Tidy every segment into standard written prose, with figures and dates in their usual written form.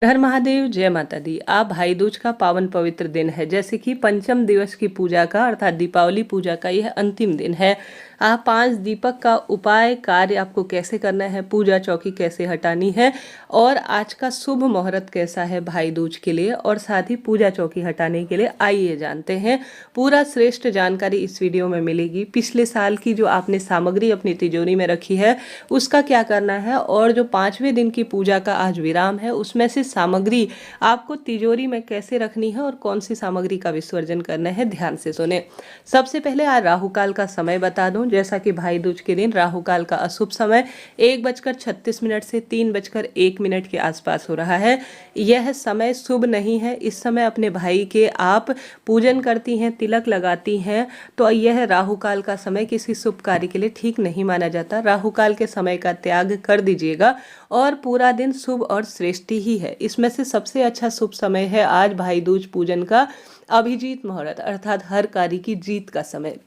हर महादेव, जय माता दी। आप भाई दूज का पावन पवित्र दिन है, जैसे कि पंचम दिवस की पूजा का अर्थात दीपावली पूजा का यह अंतिम दिन है। आप 5 दीपक का उपाय कार्य आपको कैसे करना है, पूजा चौकी कैसे हटानी है और आज का शुभ मुहूर्त कैसा है भाई दूज के लिए और साथ ही पूजा चौकी हटाने के लिए, आइए जानते हैं। पूरा श्रेष्ठ जानकारी इस वीडियो में मिलेगी। पिछले साल की जो आपने सामग्री अपनी तिजोरी में रखी है उसका क्या करना है और जो 5वें दिन की पूजा का आज विराम है उसमें से सामग्री आपको तिजोरी में कैसे रखनी है और कौन सी सामग्री का विसर्जन करना है, ध्यान से सुने। सबसे पहले आज राहु काल का समय बता दूं। जैसा कि भाई दूज के दिन राहु काल का अशुभ समय 1:36 से 3:01 के आसपास हो रहा है। यह समय शुभ नहीं है। इस समय अपने भाई के आप पूजन करती हैं, तिलक लगाती हैं, तो यह राहु काल का समय किसी शुभ कार्य के लिए ठीक नहीं माना जाता। राहु काल के समय का त्याग कर दीजिएगा और पूरा दिन शुभ और श्रेष्ठ ही है। इसमें से सबसे अच्छा शुभ समय है आज भाई दूज पूजन का अभिजीत मुहूर्त अर्थात हर कार्य की जीत का समय।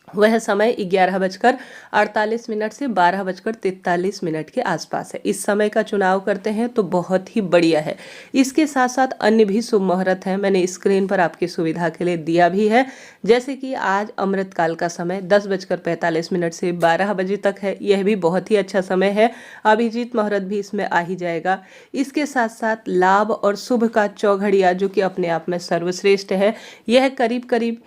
वह समय 11:48 से 12:43 के आसपास है। इस समय का चुनाव करते हैं तो बहुत ही बढ़िया है। इसके साथ साथ अन्य भी शुभ मुहूर्त हैं, मैंने स्क्रीन पर आपकी सुविधा के लिए दिया भी है। जैसे कि आज अमृत काल का समय 10:45 से 12 बजे तक है, यह भी बहुत ही अच्छा समय है। अभिजीत मुहूर्त भी इसमें आ ही जाएगा। इसके साथ साथ लाभ और शुभ का चौघड़िया जो कि अपने आप में सर्वश्रेष्ठ है, यह करीब करीब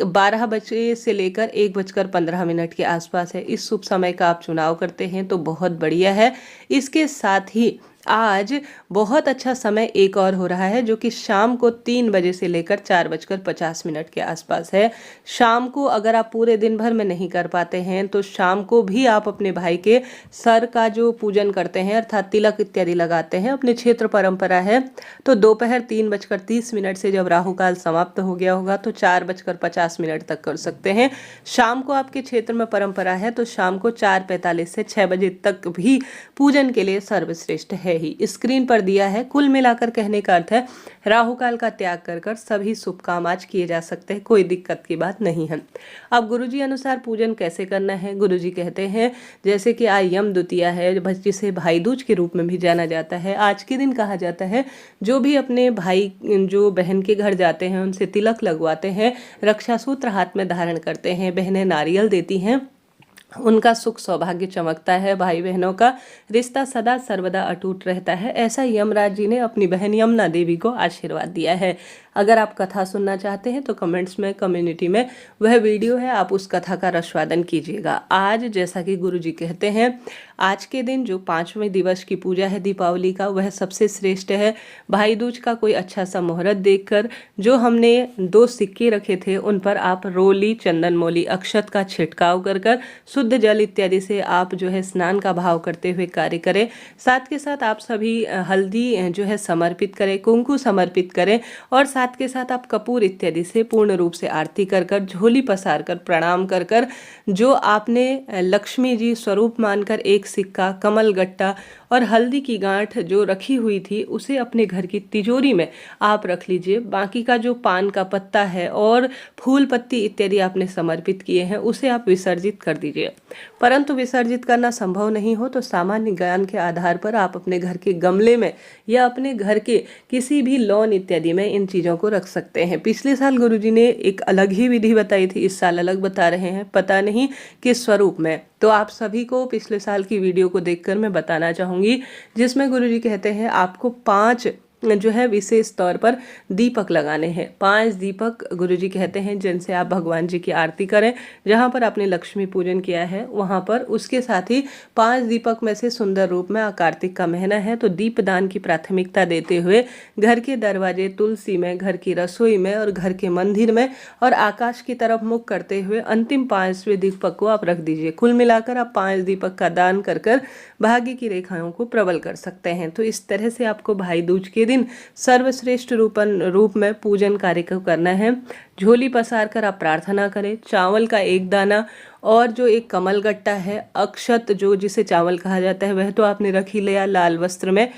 12 बजे से लेकर 1:15 के आसपास है। इस शुभ समय का आप चुनाव करते हैं तो बहुत बढ़िया है। इसके साथ ही आज बहुत अच्छा समय एक और हो रहा है जो कि शाम को 3 बजे से लेकर 4:50 के आसपास है। शाम को अगर आप पूरे दिन भर में नहीं कर पाते हैं तो शाम को भी आप अपने भाई के सर का जो पूजन करते हैं अर्थात तिलक इत्यादि लगाते हैं, अपने क्षेत्र परंपरा है, तो दोपहर 3:30 से जब राहु काल समाप्त हो गया होगा तो 4:50 तक कर सकते हैं। शाम को आपके क्षेत्र में परंपरा है तो शाम को 4:45 से 6 बजे तक भी पूजन के लिए सर्वश्रेष्ठ है ही। स्क्रीन पर दिया है। कुल मिलाकर कहने का अर्थ है राहु काल का त्याग कर सभी शुभ काम आज किए जा सकते हैं, कोई दिक्कत की बात नहीं है। अब गुरुजी अनुसार पूजन कैसे करना है, गुरुजी कहते हैं जैसे कि आज यम द्वितीया है जिसे भाई दूज के रूप में भी जाना जाता है। आज के दिन कहा जाता है जो भी अपने भाई जो बहन के घर जाते हैं उनसे तिलक लगवाते हैं, रक्षा सूत्र हाथ में धारण करते हैं, बहनें नारियल देती हैं, उनका सुख सौभाग्य चमकता है, भाई बहनों का रिश्ता सदा सर्वदा अटूट रहता है। ऐसा यमराज जी ने अपनी बहन यमुना देवी को आशीर्वाद दिया है। अगर आप कथा सुनना चाहते हैं तो कमेंट्स में कम्युनिटी में वह वीडियो है, आप उस कथा का रसवादन कीजिएगा। आज जैसा कि गुरुजी कहते हैं आज के दिन जो 5वें दिवस की पूजा है दीपावली का वह सबसे श्रेष्ठ है। भाई दूज का कोई अच्छा सा मुहूर्त देखकर जो हमने 2 सिक्के रखे थे उन पर आप रोली, चंदन मोली, अक्षत का छिड़काव कर शुद्ध जल इत्यादि से आप जो है स्नान का भाव करते हुए कार्य करें। साथ के साथ आप सभी हल्दी जो है समर्पित करें, कुंकु समर्पित करें और साथ के साथ आप कपूर इत्यादि से पूर्ण रूप से आरती कर झोली पसार कर प्रणाम कर जो आपने लक्ष्मी जी स्वरूप मानकर एक सिक्का, कमल गट्टा और हल्दी की गांठ जो रखी हुई थी उसे अपने घर की तिजोरी में आप रख लीजिए। बाकी का जो पान का पत्ता है और फूल पत्ती इत्यादि आपने समर्पित किए हैं उसे आप विसर्जित कर दीजिए। परंतु विसर्जित करना संभव नहीं हो तो सामान्य ज्ञान के आधार पर आप अपने घर के गमले में या अपने घर के किसी भी लॉन इत्यादि में इन चीज़ों को रख सकते हैं। पिछले साल गुरुजी ने एक अलग ही विधि बताई थी, इस साल अलग बता रहे हैं, पता नहीं किस स्वरूप में। तो आप सभी को पिछले साल की वीडियो को देखकर मैं बताना चाहूँगी जिसमें गुरुजी कहते हैं आपको 5 जो है विशेष तौर पर दीपक लगाने हैं। 5 दीपक गुरुजी कहते हैं जिनसे आप भगवान जी की आरती करें, जहाँ पर आपने लक्ष्मी पूजन किया है वहाँ पर। उसके साथ ही 5 दीपक में से सुंदर रूप में कार्तिक का महीना है तो दीपदान की प्राथमिकता देते हुए घर के दरवाजे, तुलसी में, घर की रसोई में और घर के मंदिर में और आकाश की तरफ मुख करते हुए अंतिम 5वें दीपक को आप रख दीजिए। कुल मिलाकर आप 5 दीपक का दान कर भाग्य की रेखाओं को प्रबल कर सकते हैं। तो इस तरह से आपको भाई दूज के दिन सर्वश्रेष्ठ रूप में पूजन कार्य को करना है। झोली पसार कर आप प्रार्थना करें, चावल का 1 दाना और जो एक कमल गट्टा है, अक्षत जो जिसे चावल कहा जाता है वह तो आपने रख ही लिया लाल वस्त्र में,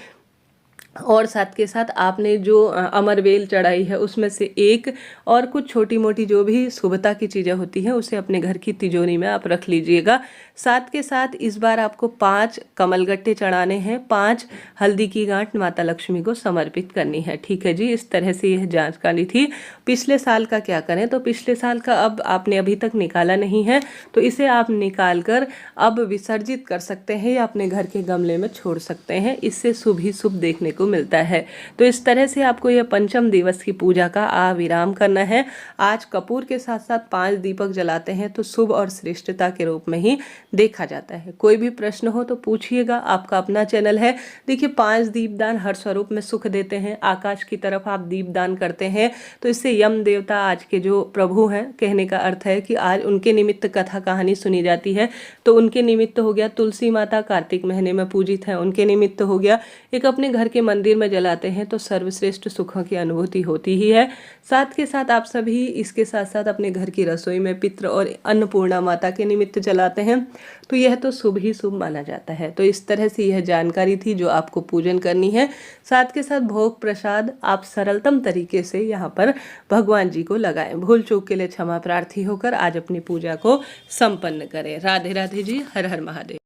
और साथ के साथ आपने जो अमरवेल चढ़ाई है उसमें से एक, और कुछ छोटी मोटी जो भी शुभता की चीज़ें होती हैं उसे अपने घर की तिजोरी में आप रख लीजिएगा। साथ के साथ इस बार आपको 5 कमलगट्टे चढ़ाने हैं, 5 हल्दी की गांठ माता लक्ष्मी को समर्पित करनी है। ठीक है जी, इस तरह से यह जानकारी थी। पिछले साल का क्या करें, तो पिछले साल का अब आपने अभी तक निकाला नहीं है तो इसे आप निकाल कर अब विसर्जित कर सकते हैं या अपने घर के गमले में छोड़ सकते हैं, इससे शुभ ही शुभ देखने को मिलता है। तो इस तरह से आपको यह पंचम दिवस की पूजा का विराम करना है। आज कपूर के साथ साथ 5 दीपक जलाते हैं तो शुभ और श्रेष्ठता के रूप में ही देखा जाता है। कोई भी प्रश्न हो तो पूछिएगा, आपका अपना चैनल है। देखिए 5 दीपदान हर स्वरूप में सुख देते हैं। आकाश की तरफ आप दीपदान करते हैं तो इससे यम देवता आज के जो प्रभु हैं, कहने का अर्थ है कि आज उनके निमित्त कथा कहानी सुनी जाती है, तो उनके निमित्त हो गया। तुलसी माता कार्तिक महीने में पूजित है, उनके निमित्त हो गया। एक अपने घर के मंदिर में जलाते हैं तो सर्वश्रेष्ठ सुखों की अनुभूति होती ही है। साथ के साथ आप सभी इसके साथ साथ अपने घर की रसोई में पितृ और अन्नपूर्णा माता के निमित्त जलाते हैं तो यह तो शुभ ही शुभ माना जाता है। तो इस तरह से यह जानकारी थी जो आपको पूजन करनी है। साथ के साथ भोग प्रसाद आप सरलतम तरीके से यहाँ पर भगवान जी को लगाएं। भूल चूक के लिए क्षमा प्रार्थी होकर आज अपनी पूजा को संपन्न करें। राधे राधे जी, हर हर महादेव।